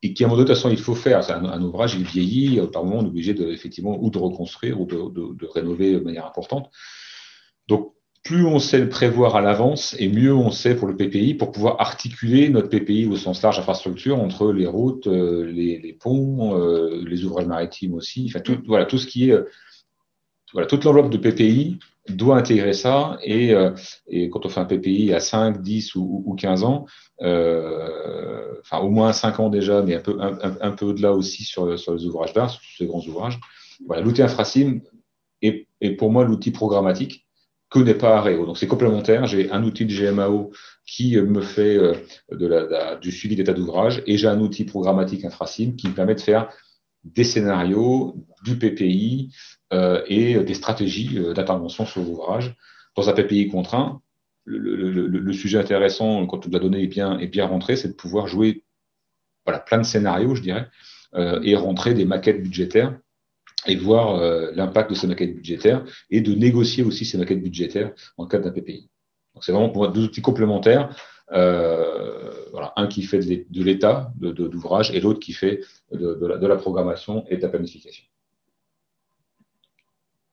Speaker 3: et qui à un moment donné, de toute façon, il faut faire. C'est un ouvrage, il vieillit, par moment, on est obligé effectivement ou de reconstruire ou de rénover de manière importante. Donc, plus on sait le prévoir à l'avance, et mieux on sait pour le PPI, pour pouvoir articuler notre PPI au sens large infrastructure entre les routes, les ponts, les ouvrages maritimes aussi, tout ce qui est... toute l'enveloppe de PPI doit intégrer ça et quand on fait un PPI à 5, 10 ou 15 ans, au moins 5 ans déjà, mais un peu au-delà aussi sur les ouvrages d'art, sur ces grands ouvrages. Voilà, l'outil Infrasim est pour moi l'outil programmatique que n'est pas Areo. Donc c'est complémentaire. J'ai un outil de GMAO qui me fait du suivi d'état d'ouvrage et j'ai un outil programmatique Infrasim qui me permet de faire des scénarios, du PPI et des stratégies d'intervention sur l'ouvrage. Dans un PPI contraint, le sujet intéressant, quand la donnée est bien rentrée, c'est de pouvoir jouer plein de scénarios, je dirais, et rentrer des maquettes budgétaires et voir l'impact de ces maquettes budgétaires et de négocier aussi ces maquettes budgétaires en cas d'un PPI. Donc c'est vraiment pour moi 2 outils complémentaires. Un qui fait de l'état d'ouvrage et l'autre qui fait de la programmation et de la planification.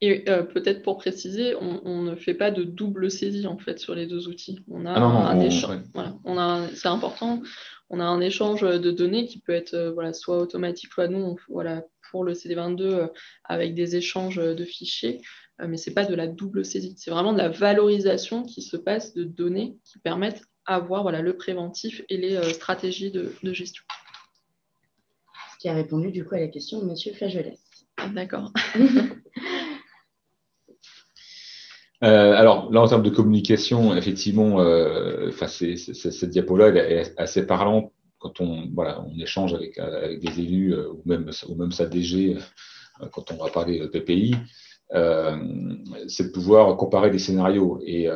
Speaker 2: Et peut-être pour préciser, on ne fait pas de double saisie en fait sur les 2 outils. On a un échange. Ouais. Voilà, c'est important. On a un échange de données qui peut être soit automatique, soit nous, pour le CD22 avec des échanges de fichiers, mais c'est pas de la double saisie. C'est vraiment de la valorisation qui se passe de données qui permettent avoir le préventif et les stratégies de gestion.
Speaker 4: Ce qui a répondu du coup à la question de Monsieur Flageolet.
Speaker 2: D'accord.
Speaker 3: Alors là, en termes de communication, effectivement, cette diapo-là est assez parlante quand on échange avec des élus ou même sa DG quand on va parler PPI. C'est de pouvoir comparer des scénarios. Et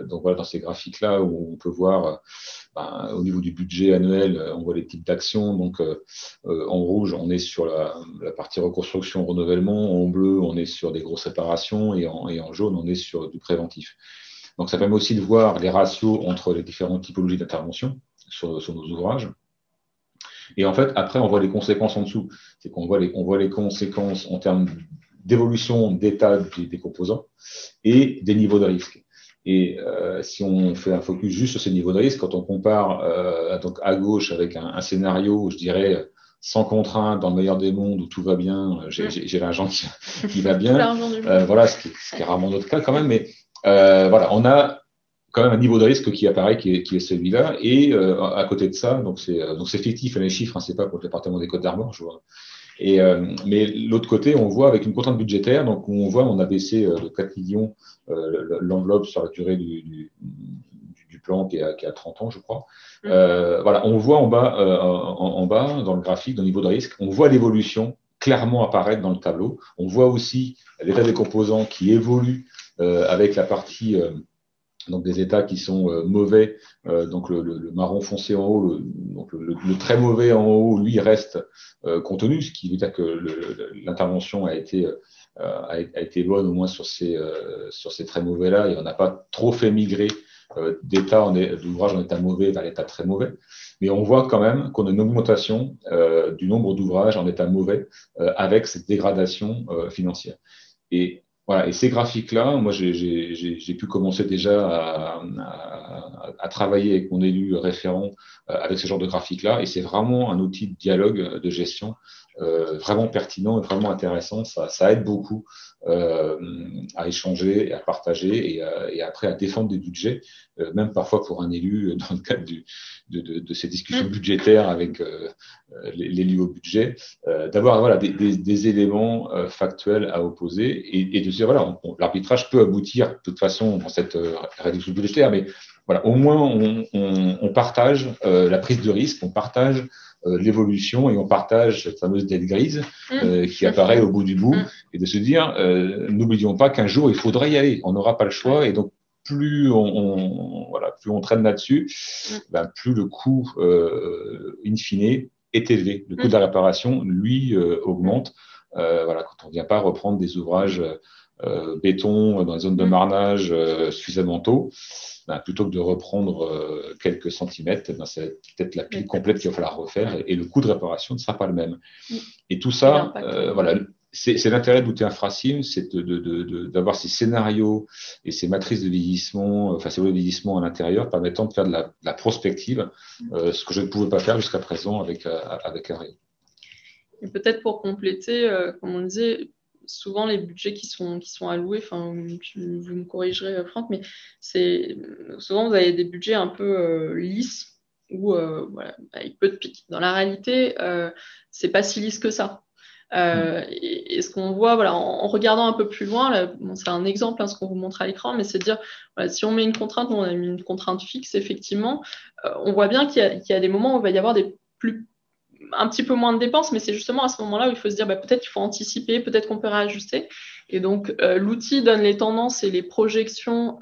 Speaker 3: donc dans ces graphiques-là où on peut voir au niveau du budget annuel, on voit les types d'actions. Donc en rouge, on est sur la partie reconstruction, renouvellement. En bleu, on est sur des grosses réparations et en jaune, on est sur du préventif. Donc ça permet aussi de voir les ratios entre les différentes typologies d'intervention sur nos ouvrages. Et en fait, après, on voit les conséquences en dessous. C'est qu'on voit les conséquences en termes d'évolution d'état des composants et des niveaux de risque. Et si on fait un focus juste sur ces niveaux de risque, quand on compare donc à gauche avec un scénario, je dirais, sans contrainte, dans le meilleur des mondes, où tout va bien, j'ai l'argent qui va bien, ce qui est rarement notre cas quand même, mais on a quand même un niveau de risque qui apparaît, qui est celui-là, et à côté de ça, donc c'est fictif, les chiffres, c'est pas pour le département des Côtes-d'Armor, je vois. Mais l'autre côté, on voit avec une contrainte budgétaire, donc on a baissé de 4 millions l'enveloppe sur la durée du plan qui a 30 ans, je crois. On voit en bas dans le graphique, dans le niveau de risque, on voit l'évolution clairement apparaître dans le tableau. On voit aussi l'état des composants qui évolue avec la partie donc des états qui sont mauvais, donc le marron foncé en haut, le très mauvais en haut, lui reste contenu, ce qui veut dire que l'intervention a été bonne au moins sur ces très mauvais-là, et on n'a pas trop fait migrer d'ouvrage en état mauvais vers l'état très mauvais. Mais on voit quand même qu'on a une augmentation du nombre d'ouvrages en état mauvais avec cette dégradation financière. Et voilà, et ces graphiques-là, moi, j'ai pu commencer déjà à travailler avec mon élu référent avec ce genre de graphiques-là, et c'est vraiment un outil de dialogue, de gestion vraiment pertinent et vraiment intéressant. Ça aide beaucoup à échanger, et à partager et après à défendre des budgets, même parfois pour un élu dans le cadre de ces discussions budgétaires avec l'élu au budget, d'avoir voilà, des éléments factuels à opposer et de dire voilà, l'arbitrage peut aboutir de toute façon dans cette réduction budgétaire, mais voilà, au moins on partage la prise de risque, on partage l'évolution et on partage cette fameuse dette grise qui apparaît au bout du bout et de se dire n'oublions pas qu'un jour il faudra y aller, on n'aura pas le choix et donc plus on traîne là-dessus, ben, plus le coût in fine est élevé. Le coût de la réparation, lui, augmente. Voilà, quand on ne vient pas reprendre des ouvrages béton dans les zones de marnage suffisamment tôt, ben, plutôt que de reprendre quelques centimètres, ben, c'est peut-être la pile complète qu'il va falloir refaire et le coût de réparation ne sera pas le même. Et tout ça, voilà, c'est l'intérêt de l'outil Infracim, c'est d'avoir ces scénarios et ces matrices de vieillissement, enfin ces lois de vieillissement à l'intérieur, permettant de faire de la prospective, ce que je ne pouvais pas faire jusqu'à présent avec Ario.
Speaker 2: Et peut-être pour compléter, comme on disait, souvent les budgets qui sont alloués, enfin vous me corrigerez Franck, mais c'est souvent vous avez des budgets un peu lisses ou voilà, avec peu de pics. Dans la réalité, c'est pas si lisse que ça. Et ce qu'on voit, voilà, en regardant un peu plus loin, là, bon, c'est un exemple, ce qu'on vous montre à l'écran, mais c'est de dire, voilà, si on met une contrainte, on a mis une contrainte fixe, effectivement, on voit bien qu'il y a des moments où il va y avoir un petit peu moins de dépenses, mais c'est justement à ce moment-là où il faut se dire peut-être qu'il faut anticiper, peut-être qu'on peut réajuster. Et donc, l'outil donne les tendances et les projections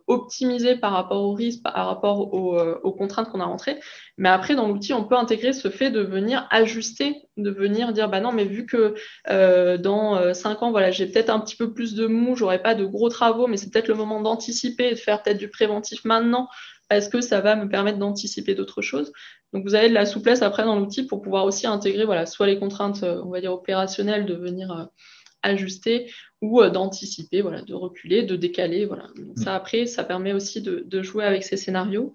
Speaker 2: optimisées par rapport au risque, par rapport aux contraintes qu'on a rentrées. Mais après, dans l'outil, on peut intégrer ce fait de venir ajuster, de venir dire non, mais vu que dans 5 ans, voilà, j'ai peut-être un petit peu plus de mou, j'aurai pas de gros travaux, mais c'est peut-être le moment d'anticiper et de faire peut-être du préventif maintenant, parce que ça va me permettre d'anticiper d'autres choses. Donc, vous avez de la souplesse après dans l'outil pour pouvoir aussi intégrer soit les contraintes, on va dire, opérationnelles, de venir ajuster ou d'anticiper, voilà, de reculer, de décaler. Voilà. Donc, ça, après, ça permet aussi de jouer avec ces scénarios.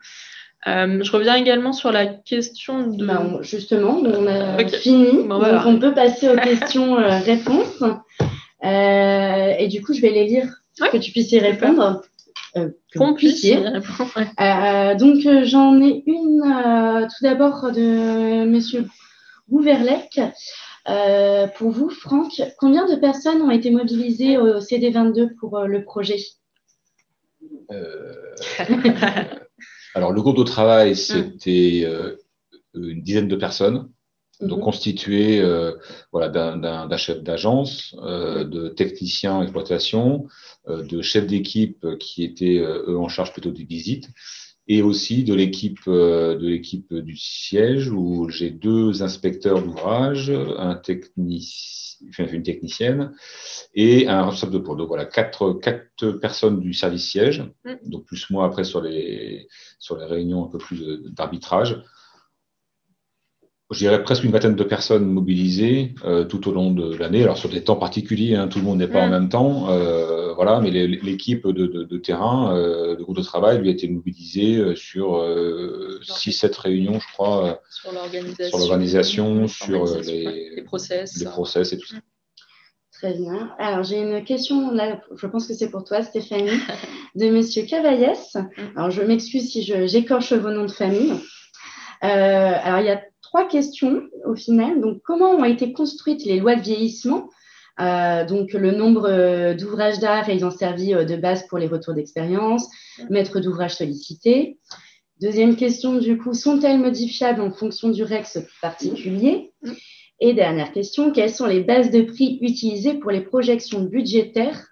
Speaker 2: Je reviens également sur la question de…
Speaker 4: justement, on a fini, donc on peut passer aux questions-réponses. Et du coup, je vais les lire pour que tu puisses y répondre.
Speaker 2: Qu'on puisse y répondre.
Speaker 4: Donc, j'en ai une tout d'abord de Monsieur Gouverlec. Pour vous, Franck, combien de personnes ont été mobilisées au CD22 pour le projet?
Speaker 3: Alors, le groupe de travail, c'était une dizaine de personnes, donc constitué d'un chef d'agence, de techniciens exploitation, de chefs d'équipe qui étaient eux en charge plutôt des visites, et aussi de l'équipe du siège où j'ai 2 inspecteurs d'ouvrage, une technicienne et un responsable de pôle. Donc voilà, 4 personnes du service siège, donc plus moi après sur les réunions un peu plus d'arbitrage. Je dirais presque une vingtaine de personnes mobilisées tout au long de l'année. Alors sur des temps particuliers, tout le monde n'est pas en même temps, voilà. Mais l'équipe de terrain, de groupe de travail, lui a été mobilisée sur 6-7 réunions, je crois, sur l'organisation, sur les process et tout ça.
Speaker 4: Très bien. Alors j'ai une question là, je pense que c'est pour toi, Stéphanie, de Monsieur Cavaillès. Alors je m'excuse si j'écorche vos noms de famille. Alors il y a 3 questions au final. Donc, comment ont été construites les lois de vieillissement? Donc, le nombre d'ouvrages d'art ayant servi de base pour les retours d'expérience, maître d'ouvrage sollicité. Deuxième question, du coup, sont-elles modifiables en fonction du REX particulier? Et dernière question, quelles sont les bases de prix utilisées pour les projections budgétaires,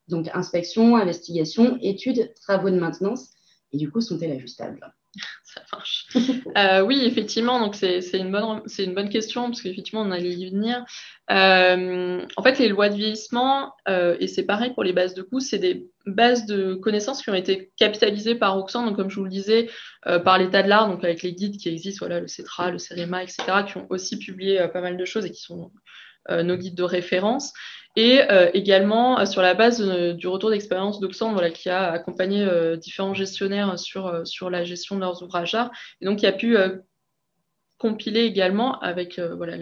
Speaker 4: donc inspection, investigation, études, travaux de maintenance, et du coup, sont-elles ajustables?
Speaker 2: Ça marche. Oui, effectivement, donc c'est une bonne question parce qu'effectivement, on allait y venir. En fait, les lois de vieillissement, et c'est pareil pour les bases de coûts, c'est des bases de connaissances qui ont été capitalisées par Auxan, donc comme je vous le disais, par l'état de l'art, donc avec les guides qui existent, voilà, le CETRA, le CEREMA, etc., qui ont aussi publié pas mal de choses et qui sont nos guides de référence. Et également sur la base du retour d'expérience d'Auxan, voilà, qui a accompagné différents gestionnaires sur la gestion de leurs ouvrages d'art, et donc qui a pu compiler également avec voilà,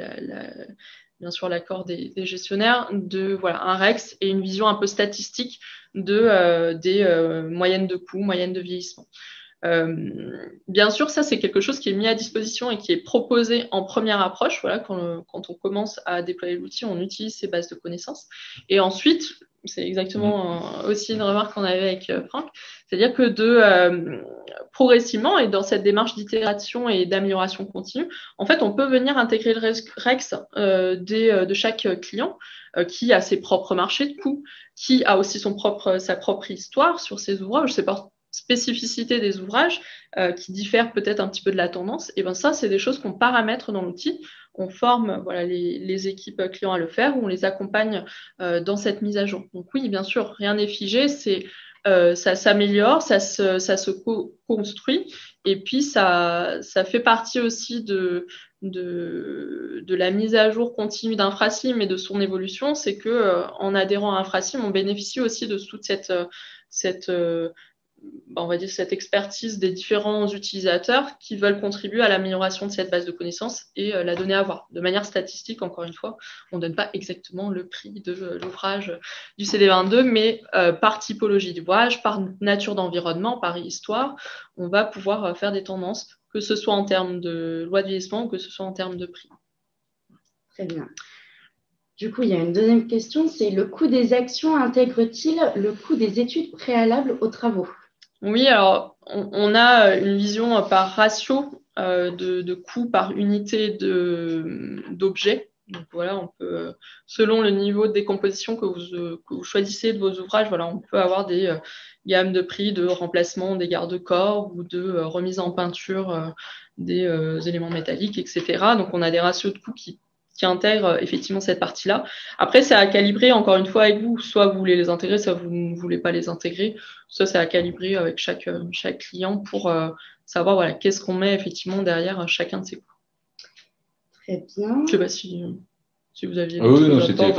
Speaker 2: bien sûr l'accord des gestionnaires voilà, un REX et une vision un peu statistique des moyennes de coûts, moyennes de vieillissement. Bien sûr, ça, c'est quelque chose qui est mis à disposition et qui est proposé en première approche. Voilà, quand on commence à déployer l'outil, on utilise ces bases de connaissances. Et ensuite, c'est exactement aussi une remarque qu'on avait avec Franck, c'est-à-dire que progressivement et dans cette démarche d'itération et d'amélioration continue, en fait, on peut venir intégrer le REX de chaque client qui a ses propres marchés de coûts, qui a aussi sa propre histoire sur ses ouvrages, ses spécificité des ouvrages qui diffèrent peut-être un petit peu de la tendance, et bien ça, c'est des choses qu'on paramètre dans l'outil. On forme voilà, les équipes clients à le faire, ou on les accompagne dans cette mise à jour. Donc oui, bien sûr, rien n'est figé, ça s'améliore, ça se construit, et puis ça fait partie aussi de la mise à jour continue d'Infrasim et de son évolution, c'est que en adhérant à Infrasim, on bénéficie aussi de toute on va dire cette expertise des différents utilisateurs qui veulent contribuer à l'amélioration de cette base de connaissances et la donner à voir. De manière statistique, encore une fois, on ne donne pas exactement le prix de l'ouvrage du CD22, mais par typologie d'ouvrage, par nature d'environnement, par histoire, on va pouvoir faire des tendances, que ce soit en termes de loi de vieillissement ou que ce soit en termes de prix.
Speaker 4: Très bien. Du coup, il y a une deuxième question, c'est le coût des actions intègre-t-il le coût des études préalables aux travaux?
Speaker 2: Oui, alors on a une vision par ratio de coût par unité d'objet. Donc voilà, on peut, selon le niveau de décomposition que vous choisissez de vos ouvrages, voilà, on peut avoir des gammes de prix de remplacement des garde-corps ou de remise en peinture des éléments métalliques, etc. Donc on a des ratios de coûts qui intègrent effectivement cette partie-là. Après, c'est à calibrer encore une fois avec vous. Soit vous voulez les intégrer, soit vous ne voulez pas les intégrer. Ça, c'est à calibrer avec chaque client pour savoir voilà, qu'est-ce qu'on met effectivement derrière chacun de ces coûts.
Speaker 4: Très bien.
Speaker 2: Je ne sais pas si vous aviez...
Speaker 3: Oui, non, c'était...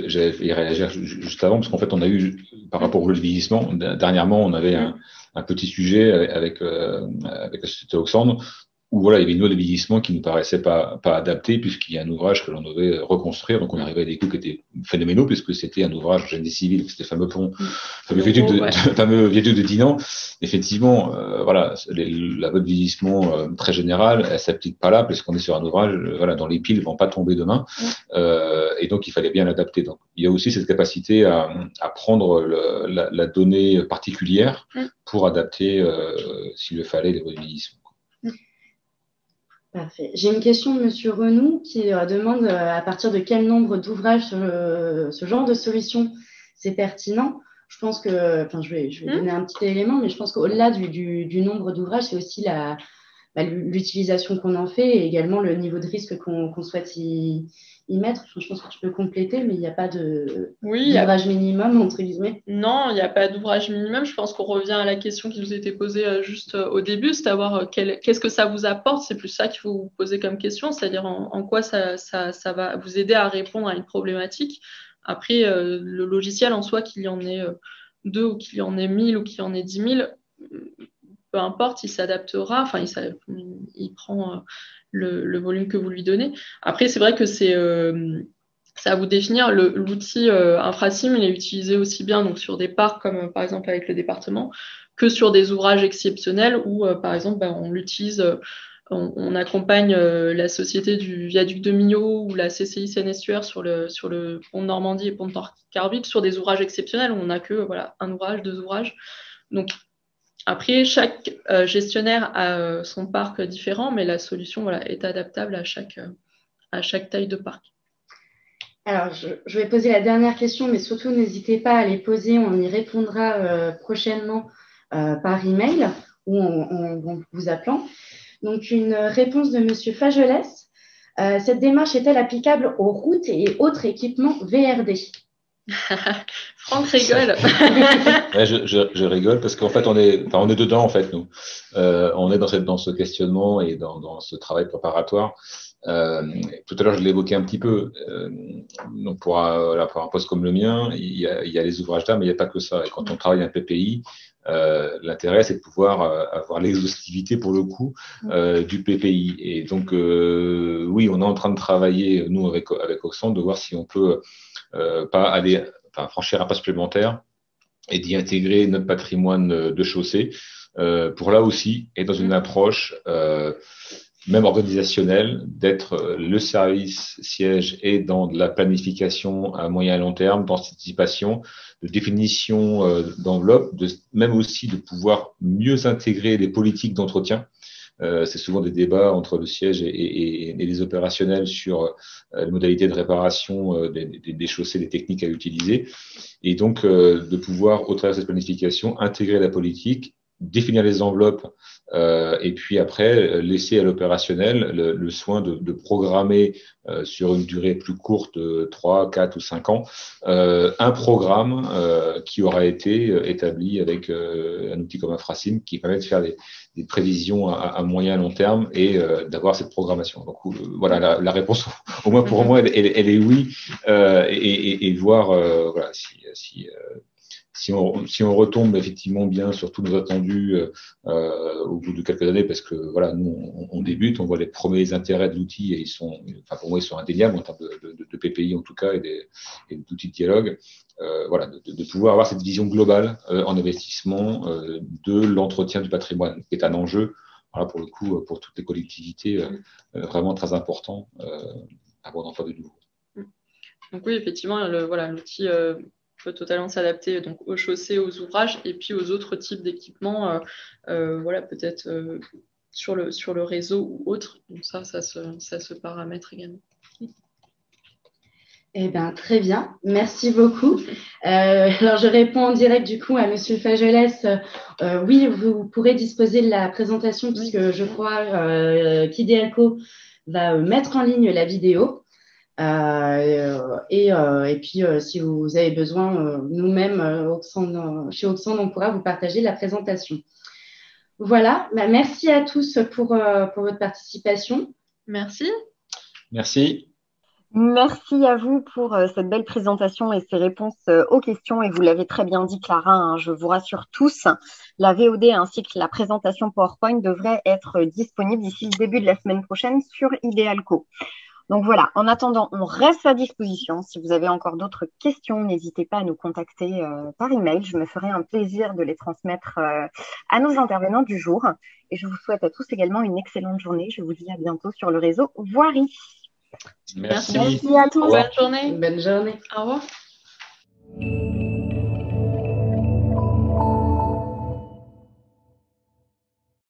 Speaker 3: J'allais y réagir juste avant, parce qu'en fait, on a eu, par rapport au vieillissement, dernièrement, on avait un petit sujet avec la société Auxan, où voilà, il y avait une loi de vieillissement qui nous paraissait pas adaptée, puisqu'il y a un ouvrage que l'on devait reconstruire, donc on arrivait à des coûts qui étaient phénoménaux, puisque c'était un ouvrage en génie civil, c'était fameux pont, fameux viaduc de Dinan. Effectivement, voilà, la loi de vieillissement très générale, elle s'applique pas là, puisqu'on est sur un ouvrage, voilà, dont les piles vont pas tomber demain, et donc il fallait bien l'adapter. Donc il y a aussi cette capacité à prendre la donnée particulière pour adapter, s'il le fallait, les lois de vieillissement.
Speaker 4: Parfait. J'ai une question de Monsieur Renou qui demande à partir de quel nombre d'ouvrages ce genre de solution c'est pertinent. Je pense que, enfin, je vais donner un petit élément, mais je pense qu'au-delà du nombre d'ouvrages, c'est aussi l'utilisation qu'on en fait et également le niveau de risque qu'on souhaite y mettre. Je pense que tu peux compléter, mais il n'y a pas d'ouvrage minimum, entre guillemets.
Speaker 2: Non, il n'y a pas d'ouvrage minimum. Je pense qu'on revient à la question qui nous était posée juste au début, c'est savoir qu'est-ce que ça vous apporte. C'est plus ça qu'il faut vous poser comme question, c'est-à-dire en quoi ça va vous aider à répondre à une problématique. Après, le logiciel en soi, qu'il y en ait 2 ou qu'il y en ait 1000 ou qu'il y en ait 10 000, peu importe, il s'adaptera, enfin, il prend le volume que vous lui donnez. Après, c'est vrai que c'est à vous définir. L'outil Infrasim, il est utilisé aussi bien donc, sur des parcs, comme par exemple avec le département, que sur des ouvrages exceptionnels où, par exemple, on l'utilise, on accompagne la société du viaduc de Millau ou la CCI Seine-Estuaire sur le pont de Normandie et pont de Carville, sur des ouvrages exceptionnels où on n'a que voilà, un ouvrage, 2 ouvrages. Donc, après, chaque gestionnaire a son parc différent, mais la solution voilà, est adaptable à chaque à chaque taille de parc.
Speaker 4: Alors, je vais poser la dernière question, mais surtout, n'hésitez pas à les poser. On y répondra prochainement par email ou en vous appelant. Donc, une réponse de Monsieur Fagelès. Cette démarche est-elle applicable aux routes et autres équipements VRD?
Speaker 2: Franck rigole.
Speaker 3: Ouais, je rigole parce qu'en fait, on est dedans, en fait, nous. On est dans ce questionnement et dans ce travail préparatoire. Tout à l'heure, je l'évoquais un petit peu. Donc, pour un poste comme le mien, il y a les ouvrages d'art, mais il n'y a pas que ça. Et quand on travaille un PPI, l'intérêt, c'est de pouvoir avoir l'exhaustivité, pour le coup, du PPI. Et donc, oui, on est en train de travailler, nous, avec Oxfam, de voir si on peut franchir un pas supplémentaire et d'y intégrer notre patrimoine de chaussée, pour là aussi être dans une approche même organisationnelle, d'être le service siège et dans de la planification à moyen et long terme, d'anticipation, de définition d'enveloppe, même aussi de pouvoir mieux intégrer les politiques d'entretien. C'est souvent des débats entre le siège et les opérationnels sur les modalités de réparation des chaussées, des techniques à utiliser. Et donc, de pouvoir, au travers de cette planification, intégrer la politique, définir les enveloppes et puis après, laisser à l'opérationnel le soin de programmer sur une durée plus courte, 3, 4 ou 5 ans, un programme qui aura été établi avec un outil comme Infrasim qui permet de faire des prévisions à moyen et long terme et d'avoir cette programmation. Donc voilà, la réponse, au moins pour moi, elle est oui, et voir voilà, si on retombe effectivement bien sur tous nos attendus au bout de quelques années, parce que voilà, nous on débute, on voit les premiers intérêts de l'outil et pour moi ils sont indéniables en termes de PPI en tout cas et d'outils de dialogue. Voilà, de pouvoir avoir cette vision globale en investissement de l'entretien du patrimoine, qui est un enjeu, voilà, pour le coup, pour toutes les collectivités, vraiment très important avant d'en faire de nouveau.
Speaker 2: Donc oui, effectivement, l'outil peut totalement s'adapter donc aux chaussées, aux ouvrages et puis aux autres types d'équipements, voilà, peut-être sur le réseau ou autre. Donc ça se paramètre également.
Speaker 4: Eh bien, très bien. Merci beaucoup. Alors, je réponds en direct du coup à Monsieur Fagelès. Oui, vous pourrez disposer de la présentation puisque je crois qu'Idealco va mettre en ligne la vidéo. Et puis, si vous avez besoin, nous-mêmes, chez Oxfam, on pourra vous partager la présentation. Voilà. Bah, merci à tous pour votre participation.
Speaker 2: Merci.
Speaker 3: Merci.
Speaker 1: Merci à vous pour cette belle présentation et ces réponses aux questions. Et vous l'avez très bien dit, Clara, hein, je vous rassure tous, la VOD ainsi que la présentation PowerPoint devraient être disponibles d'ici le début de la semaine prochaine sur Idealco. Donc voilà, en attendant, on reste à disposition. Si vous avez encore d'autres questions, n'hésitez pas à nous contacter par email. Je me ferai un plaisir de les transmettre à nos intervenants du jour. Et je vous souhaite à tous également une excellente journée. Je vous dis à bientôt sur le réseau Voirie.
Speaker 3: Merci.
Speaker 2: Merci à tous. Bonne journée.
Speaker 4: Bonne journée.
Speaker 2: Au revoir.